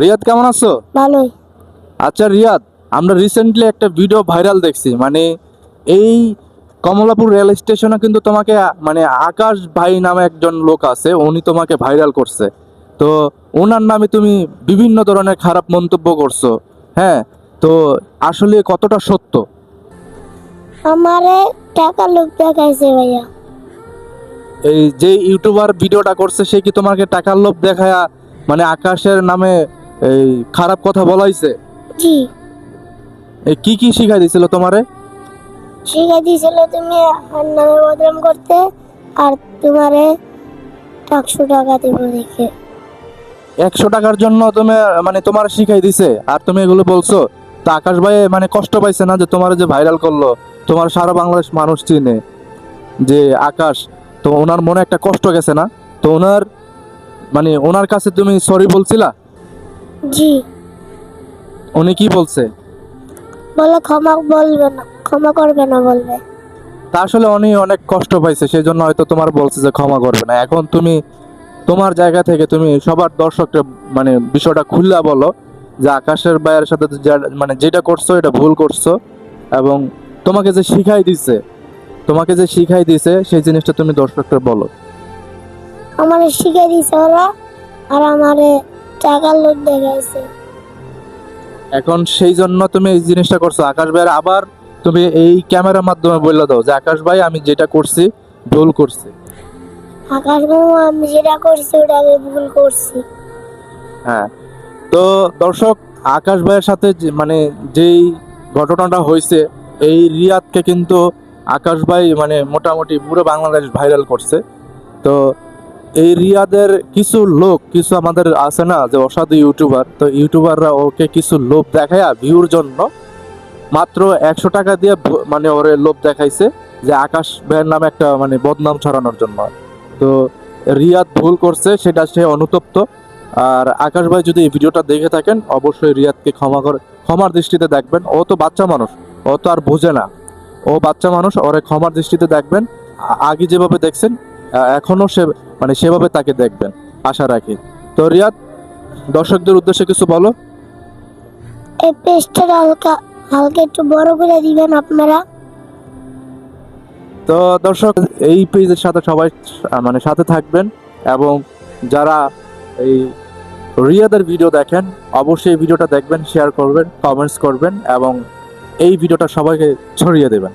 রিয়াদ কেমন আছো? ভালোই। আচ্ছা রিয়াদ, আমরা রিসেন্টলি একটা ভিডিও ভাইরাল দেখছি, মানে এই কমলাপুর রেল স্টেশনে কিন্তু তোমাকে মানে আকাশ ভাই নামে একজন লোক আছে, উনি তোমাকে ভাইরাল করছে। তো ওনার নামে তুমি বিভিন্ন ধরনের খারাপ মন্তব্য করছো। হ্যাঁ, তো আসলে কতটা সত্য? আমারে টাকা লোক দেখাইছে ভাইয়া। এই যে ইউটিউবার ভিডিওটা করছে সে কি তোমাকে টাকার লোভ দেখায়া মানে আকাশের নামে এই খারাপ কথা বলাইছে? জি। এই কি কি শিখাই দিছিল তোমারে? শিখাই দিয়েছিল তুমি আমার নামে বদনাম করতে, আর তোমারে 100 টাকা দিব দেখে। 100 টাকার জন্য তুমি মানে তোমার শিখাই দিছে আর তুমি এগুলো বলছো? তো আকাশ ভাই মানে কষ্ট পাইছে না যে তোমার যে ভাইরাল করলো, তোমার সারা বাংলাদেশ মানুষ চিনে যে আকাশ, তো ওনার মনে একটা কষ্ট গেছে না? তো ওনার মানে ওনার কাছে তুমি সরি বলছিলা? জি। উনি কি বলছে? বলে ক্ষমা বলবে না, ক্ষমা করবে না বলবে। তা আসলে উনি অনেক কষ্ট পাইছে, সেই জন্য হয়তো তোমার বলছে যে ক্ষমা করবে না। এখন তুমি তোমার জায়গা থেকে তুমি সবার দর্শককে মানে বিষয়টা খুললা বলো যে আকাশের ভাইয়ের সাথে মানে যেটা করছো এটা ভুল করছো, এবং তোমাকে যে শিখাই দিছে সেই জিনিসটা তুমি দর্শককে বলো। আমারে শিখাই দিয়েছে ওরা, আর আমারে টাকার লোক দেখাইছে। এখন সেই জন্য তুমি এই জিনিসটা করছো। আকাশ ভাইয়ের আবার তুমি এই ক্যামেরার মাধ্যমে বলে দাও যে আকাশ ভাই আমি যেটা করছি ভুল করছি। আকাশ বাবু, আমি যেটা করছি ওটা আমি ভুল করছি। হ্যাঁ, তো দর্শক, আকাশ ভাইয়ের সাথে মানে যেই ঘটনাটা হয়েছে, এই রিয়াদকে কিন্তু আকাশ ভাই মানে মোটামুটি পুরো বাংলাদেশ ভাইরাল করছে। তো এই রিয়াদের কিছু লোক, কিছু আমাদের আছে না যে অসাধু ইউটিউবার, তো ইউটিউবাররা ওকে কিছু লোভ দেখায় ভিউর জন্য মাত্র 100 টাকা দিয়ে মানে ওরে লোভ দেখাইছে যে আকাশ ভাইয়ের নামে একটা মানে বদনাম ছড়ানোর জন্য। তো রিয়াদ ভুল করছে, সেটা সে অনুতপ্ত। আর আকাশ ভাই যদি এই ভিডিওটা দেখে থাকেন অবশ্যই রিয়াদকে ক্ষমার দৃষ্টিতে দেখবেন। ও তো বাচ্চা মানুষ, ও তো আর বোঝে না, ও বাচ্চা মানুষ, ওরে ক্ষমার দৃষ্টিতে দেখবেন। আগে যেভাবে দেখছেন এখনো সে মানে সেভাবে তাকে দেখবেন, আশা রাখি। তো রিয়াদ, দর্শকদের উদ্দেশ্যে কিছু বলো। এই পেস্টটা হালকা হালকা একটু বড় করে দিবেন আপনারা। তো দর্শক, এই পেজের সাথে সবাই মানে সাথে থাকবেন, এবং যারা এই রিয়াদের ভিডিও দেখেন অবশ্যই এই ভিডিওটা দেখবেন, শেয়ার করবেন, কমেন্টস করবেন, এবং এই ভিডিওটা সবাইকে ছড়িয়ে দেবেন।